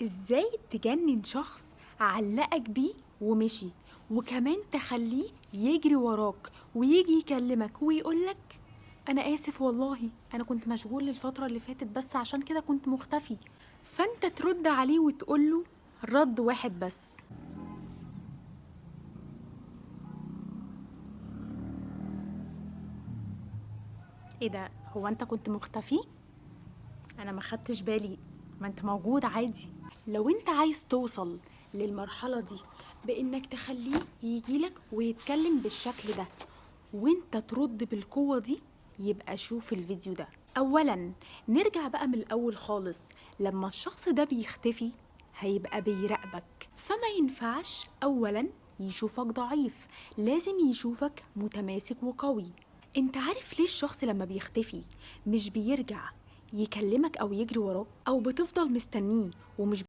ازاي تجنن شخص علقك بيه ومشي، وكمان تخليه يجري وراك ويجي يكلمك ويقولك انا اسف والله انا كنت مشغول الفترة اللي فاتت بس عشان كده كنت مختفي. فانت ترد عليه وتقوله رد واحد بس: ايه ده، هو انت كنت مختفي؟ انا ما خدتش بالي، ما انت موجود عادي. لو انت عايز توصل للمرحلة دي بانك تخليه يجيلك ويتكلم بالشكل ده وانت ترد بالقوة دي، يبقى شوف الفيديو ده. اولا نرجع بقى من الاول خالص. لما الشخص ده بيختفي هيبقى بيراقبك، فما ينفعش اولا يشوفك ضعيف، لازم يشوفك متماسك وقوي. انت عارف ليه الشخص لما بيختفي مش بيرجع يكلمك او يجري وراك، او بتفضل مستنيه ومش